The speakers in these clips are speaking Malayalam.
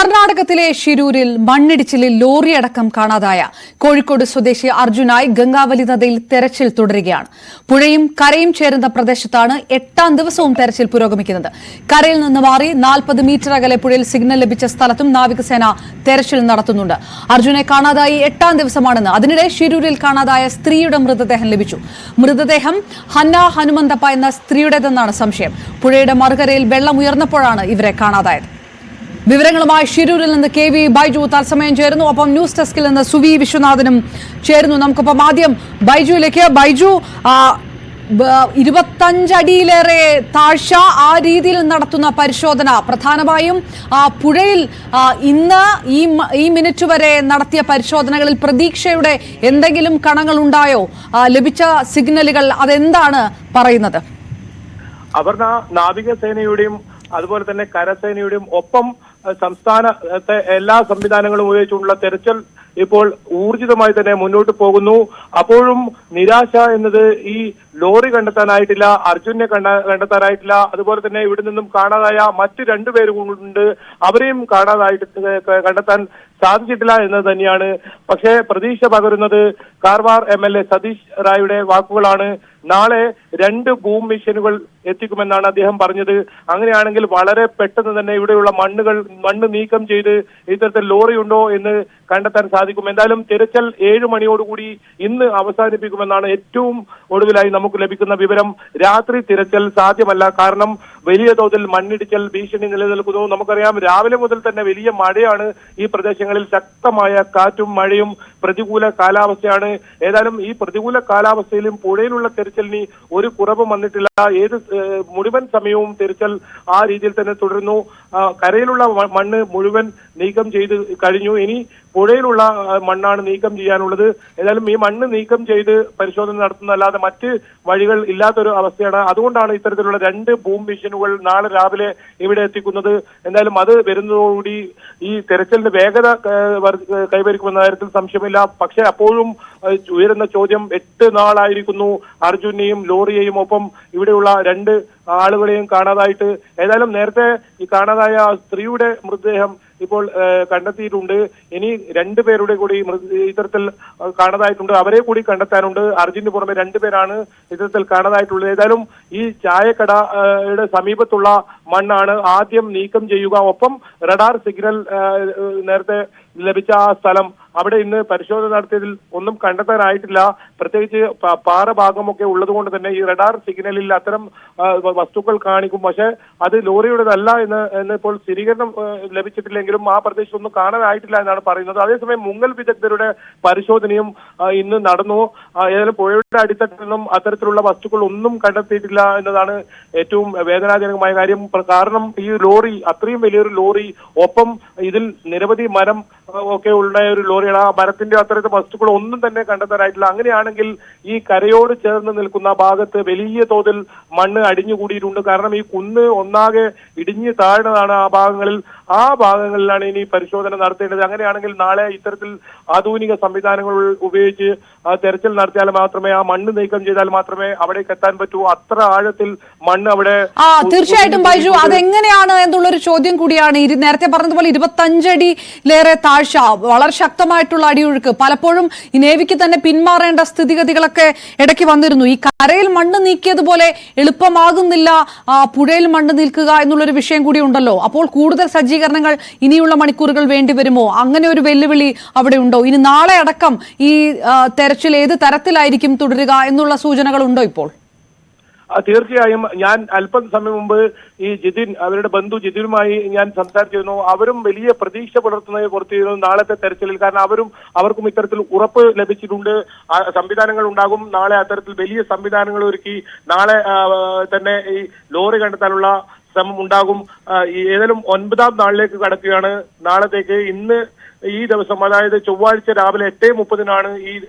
കർണാടകത്തിലെ ഷിരൂരിൽ മണ്ണിടിച്ചിലിൽ ലോറിയടക്കം കാണാതായ കോഴിക്കോട് സ്വദേശി അർജുനായി ഗംഗാവലി നദിയിൽ തെരച്ചിൽ തുടരുകയാണ്. പുഴയും കരയും ചേരുന്ന പ്രദേശത്താണ് 8ാം ദിവസവും തെരച്ചിൽ പുരോഗമിക്കുന്നത്. കരയിൽ നിന്ന് മാറി 40 മീറ്റർ അകലെ പുഴയിൽ സിഗ്നൽ ലഭിച്ച സ്ഥലത്തും നാവികസേന തെരച്ചിൽ നടത്തുന്നുണ്ട്. അർജുനെ കാണാതായി 8ാം ദിവസമാണെന്ന്. അതിനിടെ ഷിരൂരിൽ കാണാതായ സ്ത്രീയുടെ മൃതദേഹം ലഭിച്ചു. മൃതദേഹം ഹന്ന ഹനുമന്തപ്പ എന്ന സ്ത്രീയുടേതെന്നാണ് സംശയം. പുഴയുടെ മറുകരയിൽ വെള്ളം ഉയർന്നപ്പോഴാണ് ഇവരെ കാണാതായത്. വിവരങ്ങളുമായി ഷിരൂരിൽ നിന്ന് കെ വി ബൈജു തത്സമയം ചേരുന്നു. ഒപ്പം ന്യൂസ് ഡെസ്കിൽ നിന്ന് സുവി വിശ്വനാഥനും ചേരുന്നു. നമുക്കൊപ്പം ആദ്യം ബൈജുവിലേക്ക്. ബൈജു, 25 അടിയിലേറെ താഴ്ച ആ രീതിയിൽ നടത്തുന്ന പരിശോധന പ്രധാനമായും പുഴയിൽ ഇന്ന് ഈ മിനിറ്റ് വരെ നടത്തിയ പരിശോധനകളിൽ പ്രതീക്ഷയുടെ എന്തെങ്കിലും കണങ്ങൾ ഉണ്ടായോ? ലഭിച്ച സിഗ്നലുകൾ അതെന്താണ് പറയുന്നത്? അപർണ, നാവികസേനയുടെയും അതുപോലെ തന്നെ കരസേനയുടെയും ഒപ്പം സംസ്ഥാനത്തെ എല്ലാ സംവിധാനങ്ങളും ഉപയോഗിച്ചുള്ള തെരച്ചിൽ ഇപ്പോൾ ഊർജിതമായി തന്നെ മുന്നോട്ട് പോകുന്നു. അപ്പോഴും നിരാശ എന്നത് ഈ ലോറി കണ്ടെത്താനായിട്ടില്ല, അർജുനെ കണ്ടെത്താനായിട്ടില്ല. അതുപോലെ തന്നെ ഇവിടെ നിന്നും കാണാതായ മറ്റ് 2 പേരുണ്ട്, അവരെയും കണ്ടെത്താൻ സാധിച്ചിട്ടില്ല എന്നത് തന്നെയാണ്. പക്ഷേ പ്രതീക്ഷ പകരുന്നത് കാർവാർ MLA സതീഷ് റായുടെ വാക്കുകളാണ്. നാളെ 2 ബൂം മെഷീനുകൾ എത്തിക്കുമെന്നാണ് അദ്ദേഹം പറഞ്ഞത്. അങ്ങനെയാണെങ്കിൽ വളരെ പെട്ടെന്ന് തന്നെ ഇവിടെയുള്ള മണ്ണ് നീക്കം ചെയ്ത് ഇത്തരത്തിൽ ലോറി ഉണ്ടോ എന്ന് കണ്ടെത്താൻ സാധിക്കും. എന്തായാലും തിരച്ചിൽ 7 മണിയോടുകൂടി ഇന്ന് അവസാനിപ്പിക്കുമെന്നാണ് ഏറ്റവും ഒടുവിലായി നമുക്ക് ലഭിക്കുന്ന വിവരം. രാത്രി തിരച്ചിൽ സാധ്യമല്ല, കാരണം വലിയ തോതിൽ മണ്ണിടിച്ചൽ ഭീഷണി നിലനിൽക്കുന്നു. നമുക്കറിയാം, രാവിലെ മുതൽ തന്നെ വലിയ മഴയാണ് ഈ പ്രദേശങ്ങളിൽ. ശക്തമായ കാറ്റും മഴയും പ്രതികൂല കാലാവസ്ഥയാണ്. ഏതായാലും ഈ പ്രതികൂല കാലാവസ്ഥയിലും പുഴയിലുള്ള തിരച്ചിലിന് ഒരു കുറവും വന്നിട്ടില്ല. മുഴുവൻ സമയവും തിരച്ചിൽ ആ രീതിയിൽ തന്നെ തുടരുന്നു. കരയിലുള്ള മണ്ണ് മുഴുവൻ നീക്കം ചെയ്ത് കഴിഞ്ഞു. ഇനി പുഴയിലുള്ള മണ്ണാണ് നീക്കം ചെയ്യാനുള്ളത്. ഏതായാലും ഈ മണ്ണ് നീക്കം ചെയ്ത് പരിശോധന നടത്തുന്നതല്ലാതെ മറ്റ് വഴികൾ ഇല്ലാത്തൊരു അവസ്ഥയാണ്. അതുകൊണ്ടാണ് ഇത്തരത്തിലുള്ള 2 ബൂം മെഷീനുകൾ നാളെ രാവിലെ ഇവിടെ എത്തിക്കുന്നത്. എന്തായാലും അത് വരുന്നതോടുകൂടി ഈ തെരച്ചിലിന്റെ വേഗത കൈവരിക്കുമെന്ന കാര്യത്തിൽ സംശയമില്ല. പക്ഷേ അപ്പോഴും ഉയരുന്ന ചോദ്യം, 8 നാളായിരിക്കുന്നു അർജുനെയും ലോറിയെയും ഒപ്പം ഇവിടെയുള്ള 2 ആളുകളെയും കാണാതായിട്ട്. ഏതായാലും നേരത്തെ ഈ കാണാതായ സ്ത്രീയുടെ മൃതദേഹം ഇപ്പോൾ കണ്ടെത്തിയിട്ടുണ്ട്. ഇനി 2 പേരുടെ കൂടി ഇത്തരത്തിൽ കാണാതായിട്ടുണ്ട്, അവരെ കൂടി കണ്ടെത്താനുണ്ട്. അർജുന് പുറമെ 2 പേരാണ് ഇത്തരത്തിൽ കാണാതായിട്ടുള്ളത്. ഏതായാലും ഈ ചായക്കടയുടെ സമീപത്തുള്ള മണ്ണാണ് ആദ്യം നീക്കം ചെയ്യുക. ഒപ്പം റഡാർ സിഗ്നൽ നേരത്തെ ലഭിച്ച ആ സ്ഥലം, അവിടെ ഇന്ന് പരിശോധന നടത്തിയതിൽ ഒന്നും കണ്ടെത്താനായിട്ടില്ല. പ്രത്യേകിച്ച് പാറ ഭാഗമൊക്കെ ഉള്ളതുകൊണ്ട് തന്നെ ഈ റഡാർ സിഗ്നലിൽ അത്തരം വസ്തുക്കൾ കാണിക്കും. പക്ഷെ അത് ലോറിയുടേതല്ല എന്ന് ഇപ്പോൾ സ്ഥിരീകരണം ലഭിച്ചിട്ടില്ലെങ്കിലും ആ പ്രദേശത്തൊന്നും കാണാനായിട്ടില്ല എന്നാണ് പറയുന്നത്. അതേസമയം മുങ്ങൽ വിദഗ്ധരുടെ പരിശോധനയും ഇന്ന് നടന്നു. ഏതായാലും പുഴയുടെ അടിത്തട്ടിൽ നിന്നും അത്തരത്തിലുള്ള വസ്തുക്കൾ ഒന്നും കണ്ടെത്തിയിട്ടില്ല എന്നതാണ് ഏറ്റവും വേദനാജനകമായ കാര്യം. കാരണം ഈ ലോറി അത്രയും വലിയൊരു ലോറി, ഒപ്പം ഇതിൽ നിരവധി മരം ഒക്കെ ഉള്ള ഒരു ലോറിയാണ്. ആ മരത്തിന്റെ അത്തരത്തിൽ വസ്തുക്കൾ ഒന്നും തന്നെ കണ്ടെത്താനായിട്ടില്ല. അങ്ങനെയാണെങ്കിൽ ഈ കരയോട് ചേർന്ന് നിൽക്കുന്ന ഭാഗത്ത് വലിയ തോതിൽ മണ്ണ് അടിഞ്ഞുകൂടിയിട്ടുണ്ട്. കാരണം ഈ കുന്ന് ഒന്നാകെ ഇടിഞ്ഞ് താഴ്ന്നതാണ് ആ ഭാഗങ്ങളിലാണ് ഇനി പരിശോധന നടത്തേണ്ടത്. അങ്ങനെയാണെങ്കിൽ നാളെ ഇത്തരത്തിൽ ആധുനിക സംവിധാനങ്ങൾ ഉപയോഗിച്ച് തെരച്ചിൽ നടത്തിയാൽ മാത്രമേ, ആ മണ്ണ് നീക്കം ചെയ്താൽ മാത്രമേ അവിടേക്ക് എത്താൻ പറ്റൂ. അത്ര ആഴത്തിൽ മണ്ണ് അവിടെ. തീർച്ചയായിട്ടും ബൈജു, അതെങ്ങനെയാണ് എന്നുള്ളൊരു ചോദ്യം കൂടിയാണ്. നേരത്തെ പറഞ്ഞതുപോലെ 25 അടിയിലേറെ താഴ്ച, വളരെ ശക്തമായിട്ടുള്ള അടിയൊഴുക്ക്, പലപ്പോഴും ഈ നേവിക്ക് തന്നെ പിന്മാറേണ്ട സ്ഥിതിഗതികളൊക്കെ ഇടയ്ക്ക് വന്നിരുന്നു. ഈ കരയിൽ മണ്ണ് നീക്കിയതുപോലെ എളുപ്പമാകുന്നില്ല പുഴയിൽ മണ്ണ് നീക്കുക എന്നുള്ളൊരു വിഷയം കൂടി ഉണ്ടല്ലോ. അപ്പോൾ കൂടുതൽ സജ്ജീകരണങ്ങൾ ഇനിയുള്ള മണിക്കൂറുകൾ വേണ്ടിവരുമോ? അങ്ങനെ ഒരു വെല്ലുവിളി അവിടെ ഉണ്ടോ? ഇനി നാളെ അടക്കം ഈ തെരച്ചിൽ ഏത് തരത്തിലായിരിക്കും തുടരുക എന്നുള്ള സൂചനകൾ ഉണ്ടോ ഇപ്പോൾ? തീർച്ചയായും. ഞാൻ അല്പം സമയം മുമ്പ് ഈ ജിതിൻ, അവരുടെ ബന്ധു ജിതിനുമായി ഞാൻ സംസാരിച്ചിരുന്നു. അവരും വലിയ പ്രതീക്ഷ പുലർത്തുന്നു നാളത്തെ തെരച്ചിലിൽ. കാരണം അവർക്കും ഇത്തരത്തിൽ ഉറപ്പ് ലഭിച്ചിട്ടുണ്ട്, സംവിധാനങ്ങൾ ഉണ്ടാകും. നാളെ അത്തരത്തിൽ വലിയ സംവിധാനങ്ങൾ ഒരുക്കി നാളെ തന്നെ ഈ ലോറി കണ്ടെത്താനുള്ള ശ്രമം ഉണ്ടാകും. ഏതായാലും 9ാം നാളിലേക്ക് കടക്കുകയാണ്. നാളത്തേക്ക് ഇന്ന് ഈ ദിവസം, അതായത് ചൊവ്വാഴ്ച രാവിലെ 8:30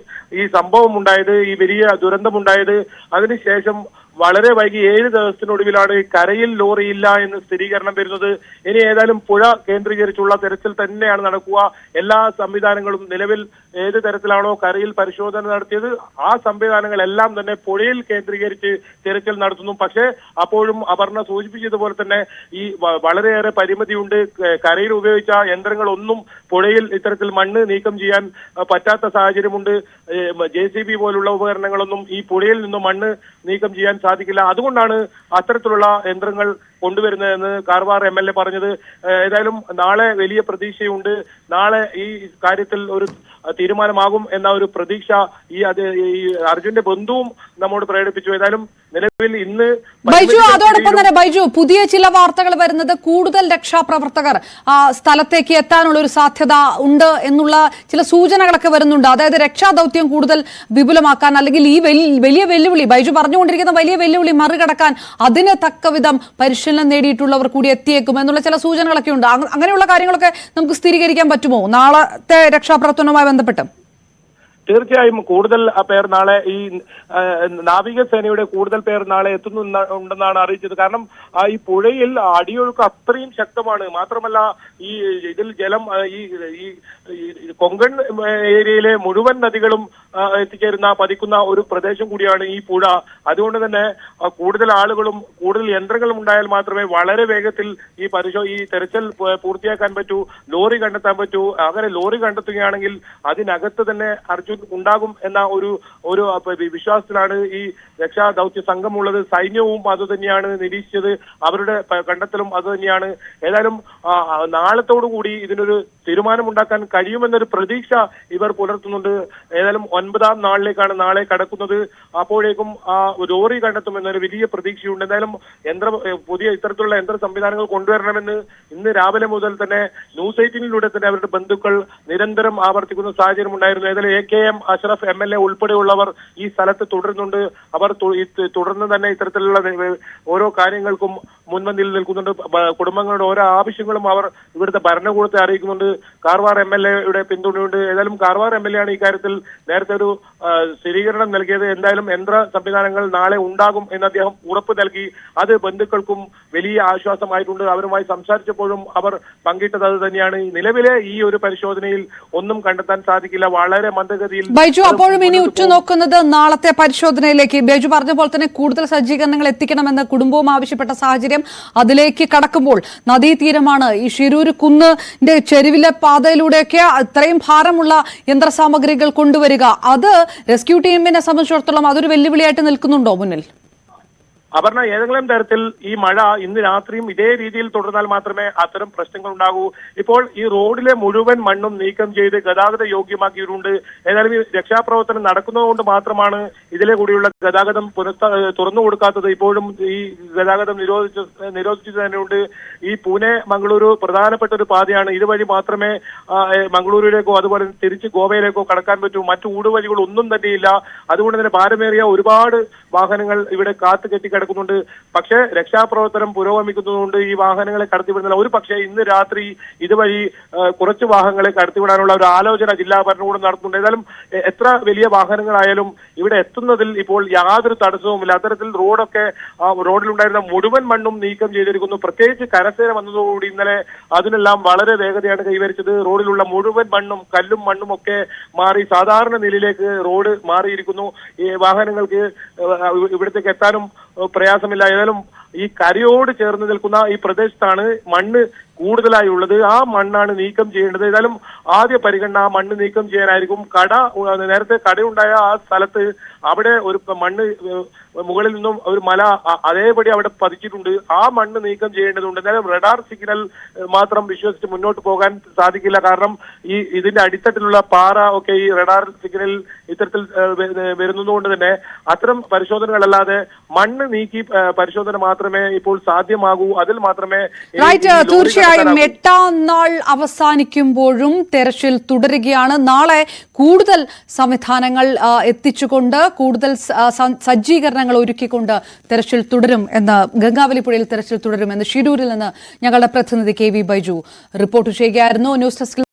ഈ സംഭവം ഉണ്ടായത്, ഈ വലിയ ദുരന്തമുണ്ടായത്. അതിനുശേഷം വളരെ വൈകി 7 ദിവസത്തിനൊടുവിലാണ് കരയിൽ ലോറിയില്ല എന്ന് സ്ഥിരീകരണം വരുന്നത്. ഇനി ഏതായാലും പുഴ കേന്ദ്രീകരിച്ചുള്ള തെരച്ചിൽ തന്നെയാണ് നടക്കുക. എല്ലാ സംവിധാനങ്ങളും നിലവിൽ ഏത് തരത്തിലാണോ കരയിൽ പരിശോധന നടത്തിയത് ആ സംവിധാനങ്ങളെല്ലാം തന്നെ പുഴയിൽ കേന്ദ്രീകരിച്ച് തെരച്ചിൽ നടത്തുന്നു. പക്ഷേ അപ്പോഴും അപർണ സൂചിപ്പിച്ചതുപോലെ തന്നെ ഈ വളരെയേറെ പരിമിതിയുണ്ട്. കരയിൽ ഉപയോഗിച്ച യന്ത്രങ്ങളൊന്നും പുഴയിൽ ഇത്തരത്തിൽ മണ്ണ് നീക്കം ചെയ്യാൻ പറ്റാത്ത സാഹചര്യമുണ്ട്. JCB പോലുള്ള ഉപകരണങ്ങളൊന്നും ഈ പുഴയിൽ നിന്നും മണ്ണ് നീക്കം ചെയ്യാൻ സാധിക്കില്ല. അതുകൊണ്ടാണ് അത്തരത്തിലുള്ള യന്ത്രങ്ങൾ കൊണ്ടുവരുന്നതെന്ന് കാർവാർ MLA പറഞ്ഞത്. ഏതായാലും നാളെ വലിയ പ്രതീക്ഷയുണ്ട്. നാളെ ഈ കാര്യത്തിൽ ഒരു തീരുമാനമാകും എന്ന ഒരു പ്രതീക്ഷ ഈ അർജുന്റെ ബന്ധുവും നമ്മോട് പ്രകടിപ്പിച്ചു. ഏതായാലും നിലവിൽ ഇന്ന് ബൈജു, അതോടൊപ്പം തന്നെ ബൈജു, പുതിയ ചില വാർത്തകൾ വരുന്നത് കൂടുതൽ രക്ഷാപ്രവർത്തകർ സ്ഥലത്തേക്ക് എത്താനുള്ള ഒരു സാധ്യത ഉണ്ട് എന്നുള്ള ചില സൂചനകളൊക്കെ വരുന്നുണ്ട്. അതായത് രക്ഷാദൌത്യം കൂടുതൽ വിപുലമാക്കാൻ, അല്ലെങ്കിൽ ഈ വലിയ വെല്ലുവിളി ബൈജു പറഞ്ഞുകൊണ്ടിരിക്കുന്ന വലിയ വെല്ലുവിളി മറികടക്കാൻ അതിന് തക്കവിധം പരിശീലനം നേടിയിട്ടുള്ളവർ കൂടി എത്തിയേക്കും എന്നുള്ള ചില സൂചനകളൊക്കെ ഉണ്ട്. അങ്ങനെയുള്ള കാര്യങ്ങളൊക്കെ നമുക്ക് സ്ഥിരീകരിക്കാൻ പറ്റുമോ നാളത്തെ രക്ഷാപ്രവർത്തനവുമായി ബന്ധപ്പെട്ട്? തീർച്ചയായും കൂടുതൽ പേർ നാളെ ഈ നാവികസേനയുടെ കൂടുതൽ പേർ നാളെ എത്തുന്നുണ്ടെന്നാണ് അറിയിച്ചത്. കാരണം ഈ പുഴയിൽ അടിയൊഴുക്ക് അത്രയും ശക്തമാണ്. മാത്രമല്ല ഈ ഇതിൽ ജലം ഈ കൊങ്കൺ ഏരിയയിലെ മുഴുവൻ നദികളും എത്തിച്ചേരുന്ന പതിക്കുന്ന ഒരു പ്രദേശം കൂടിയാണ് ഈ പുഴ. അതുകൊണ്ട് തന്നെ കൂടുതൽ ആളുകളും കൂടുതൽ യന്ത്രങ്ങളും ഉണ്ടായാൽ മാത്രമേ വളരെ വേഗത്തിൽ ഈ തെരച്ചിൽ പൂർത്തിയാക്കാൻ പറ്റൂ, ലോറി കണ്ടെത്താൻ പറ്റൂ. അങ്ങനെ ലോറി കണ്ടെത്തുകയാണെങ്കിൽ അതിനകത്ത് തന്നെ അർജുൻ ഉണ്ടാകും എന്ന ഒരു വിശ്വാസത്തിലാണ് ഈ രക്ഷാ ദൗത്യ സംഘമുള്ളത്. സൈന്യവും അത് തന്നെയാണ് നിരീക്ഷിച്ചത്. അവരുടെ കണ്ടെത്തലും അത് തന്നെയാണ്. ഏതായാലും നാളത്തോടുകൂടി ഇതിനൊരു തീരുമാനമുണ്ടാക്കാൻ കഴിയുമെന്നൊരു പ്രതീക്ഷ ഇവർ പുലർത്തുന്നുണ്ട്. ഏതായാലും 9ാം നാളിലേക്കാണ് നാളെ കടക്കുന്നത്. അപ്പോഴേക്കും ലോറി കണ്ടെത്തുമെന്നൊരു വലിയ പ്രതീക്ഷയുണ്ട്. എന്തായാലും പുതിയ ഇത്തരത്തിലുള്ള യന്ത്ര സംവിധാനങ്ങൾ കൊണ്ടുവരണമെന്ന് ഇന്ന് രാവിലെ മുതൽ തന്നെ ന്യൂസ് 18-ലൂടെ തന്നെ അവരുടെ ബന്ധുക്കൾ നിരന്തരം ആവർത്തിക്കുന്ന സാഹചര്യം ഉണ്ടായിരുന്നു. ഏതായാലും AKM അഷ്റഫ് MLA ഉൾപ്പെടെയുള്ളവർ ഈ സ്ഥലത്ത് തുടരുന്നുണ്ട്. അവർ തുടർന്ന് തന്നെ ഇത്തരത്തിലുള്ള ഓരോ കാര്യങ്ങൾക്കും മുൻപന്തിയിൽ നിൽക്കുന്നുണ്ട്. കുടുംബങ്ങളുടെ ഓരോ ആവശ്യങ്ങളും അവർ ഇവിടുത്തെ ഭരണകൂടത്തെ അറിയിക്കുന്നുണ്ട്. കാർവാർ MLA-യുടെ പിന്തുണയുണ്ട്. ഏതായാലും കാർവാർ MLA ആണ് ഇക്കാര്യത്തിൽ നേരത്തെ ഒരു സ്ഥിരീകരണം നൽകിയത്. എന്തായാലും യന്ത്ര സംവിധാനങ്ങൾ നാളെ ഉണ്ടാകും എന്ന് അദ്ദേഹം ഉറപ്പ് നൽകി. അത് ബന്ധുക്കൾക്കും വലിയ ആശ്വാസമായിട്ടുണ്ട്. അവരുമായി സംസാരിച്ചപ്പോഴും അവർ പങ്കിട്ടത് അത് തന്നെയാണ്. നിലവിലെ ഈ ഒരു പരിശോധനയിൽ ഒന്നും കണ്ടെത്താൻ സാധിക്കില്ല. വളരെ മന്ദഗതിയിൽ. ബൈജു, അപ്പോഴും ഇനി ഉറ്റുനോക്കുന്നത് നാളത്തെ പരിശോധനയിലേക്ക്. ബൈജു പറഞ്ഞ പോലെ തന്നെ കൂടുതൽ സജ്ജീകരണങ്ങൾ എത്തിക്കണമെന്ന് കുടുംബവും ആവശ്യപ്പെട്ട സാഹചര്യം അതിലേക്ക് കടക്കുമ്പോൾ നദീതീരമാണ്. ഈ ഷിരൂര് കുന്നിന്റെ ചെരുവിലെ പാതയിലൂടെയൊക്കെ ഇത്രയും ഭാരമുള്ള യന്ത്രസാമഗ്രികൾ കൊണ്ടുവരിക, അത് റെസ്ക്യൂ ടീമിനെ സംബന്ധിച്ചിടത്തോളം അതൊരു വെല്ലുവിളിയായിട്ട് നിൽക്കുന്നുണ്ടോ മുന്നിൽ? അപർണ, ഏതെങ്കിലും തരത്തിൽ ഈ മഴ ഇന്ന് രാത്രിയും ഇതേ രീതിയിൽ തുടർന്നാൽ മാത്രമേ അത്തരം പ്രശ്നങ്ങൾ ഉണ്ടാകൂ. ഇപ്പോൾ ഈ റോഡിലെ മുഴുവൻ മണ്ണും നീക്കം ചെയ്ത് ഗതാഗത യോഗ്യമാക്കിയിട്ടുണ്ട്. ഏതായാലും ഈ രക്ഷാപ്രവർത്തനം നടക്കുന്നതുകൊണ്ട് മാത്രമാണ് ഇതിലെ കൂടിയുള്ള ഗതാഗതം തുറന്നു കൊടുക്കാത്തത്. ഇപ്പോഴും ഈ ഗതാഗതം നിരോധിച്ചു തന്നെയുണ്ട്. ഈ പൂനെ മംഗളൂരു പ്രധാനപ്പെട്ട ഒരു പാതയാണ്. ഇതുവഴി മാത്രമേ മംഗളൂരുവിലേക്കോ അതുപോലെ തിരിച്ച് ഗോവയിലേക്കോ കടക്കാൻ പറ്റൂ. മറ്റു ഊടുവഴികൾ ഒന്നും തന്നെയില്ല. അതുകൊണ്ട് തന്നെ ഭാരമേറിയ ഒരുപാട് വാഹനങ്ങൾ ഇവിടെ കാത്തു കെട്ടിക്കിടക്കുന്നുണ്ട്. പക്ഷേ രക്ഷാപ്രവർത്തനം പുരോഗമിക്കുന്നതുകൊണ്ട് ഈ വാഹനങ്ങളെ കടത്തിവിടുന്നില്ല. ഒരു പക്ഷേ ഇന്ന് രാത്രി ഇതുവഴി കുറച്ച് വാഹനങ്ങളെ കടത്തിവിടാനുള്ള ഒരു ആലോചന ജില്ലാ ഭരണകൂടം നടത്തുന്നുണ്ട്. ഏതായാലും എത്ര വലിയ വാഹനങ്ങളായാലും ഇവിടെ എത്തുന്നതിൽ ഇപ്പോൾ യാതൊരു തടസ്സവുമില്ല. അത്തരത്തിൽ റോഡിലുണ്ടായിരുന്ന മുഴുവൻ മണ്ണും നീക്കം ചെയ്തിരിക്കുന്നു. പ്രത്യേകിച്ച് കരസേന വന്നതോടുകൂടി ഇന്നലെ അതിനെല്ലാം വളരെ വേഗതയാണ് കൈവരിച്ചത്. റോഡിലുള്ള മുഴുവൻ മണ്ണും കല്ലും മണ്ണും ഒക്കെ മാറി സാധാരണ നിലയിലേക്ക് റോഡ് മാറിയിരിക്കുന്നു. ഈ വാഹനങ്ങൾക്ക് ഇവിടത്തേക്ക് എത്താനും പ്രയാസമില്ല. ഏതായാലും ഈ കരയോട് ചേർന്ന് നിൽക്കുന്ന ഈ പ്രദേശത്താണ് മണ്ണ് കൂടുതലായി ഉള്ളത്. ആ മണ്ണാണ് നീക്കം ചെയ്യേണ്ടത്. ഏതായാലും ആദ്യ പരിഗണന ആ മണ്ണ് നീക്കം ചെയ്യാനായിരിക്കും. നേരത്തെ കടയുണ്ടായ ആ സ്ഥലത്ത് അവിടെ ഒരു മണ്ണ് മുകളിൽ നിന്നും ഒരു മല അതേപടി അവിടെ പതിച്ചിട്ടുണ്ട്. ആ മണ്ണ് നീക്കം ചെയ്യേണ്ടതുണ്ട്. എന്തായാലും റഡാർ സിഗ്നൽ മാത്രം വിശ്വസിച്ച് മുന്നോട്ട് പോകാൻ സാധിക്കില്ല. കാരണം ഇതിന്റെ അടിത്തട്ടിലുള്ള പാറ ഒക്കെ ഈ റഡാർ സിഗ്നൽ ഇത്തരത്തിൽ വരുന്നതുകൊണ്ട് തന്നെ അത്തരം പരിശോധനകളല്ലാതെ മണ്ണ് നീക്കി പരിശോധന മാത്രമേ ഇപ്പോൾ സാധ്യമാകൂ. അതിൽ മാത്രമേ തീർച്ചയായും 8ാം നാൾ അവസാനിക്കുമ്പോഴും തെരച്ചിൽ തുടരുകയാണ്. നാളെ കൂടുതൽ സംവിധാനങ്ങൾ എത്തിച്ചുകൊണ്ട് കൂടുതൽ സജ്ജീകരണങ്ങൾ ഒരുക്കിക്കൊണ്ട് തെരച്ചിൽ തുടരും എന്ന് ഗംഗാവലിപ്പുഴയിൽ തെരച്ചിൽ തുടരുമെന്ന് ഷിരൂരിൽ നിന്ന് ഞങ്ങളുടെ പ്രതിനിധി KV ബൈജു റിപ്പോർട്ട് ചെയ്യുകയായിരുന്നു. ന്യൂസ് ഡെസ്കിൽ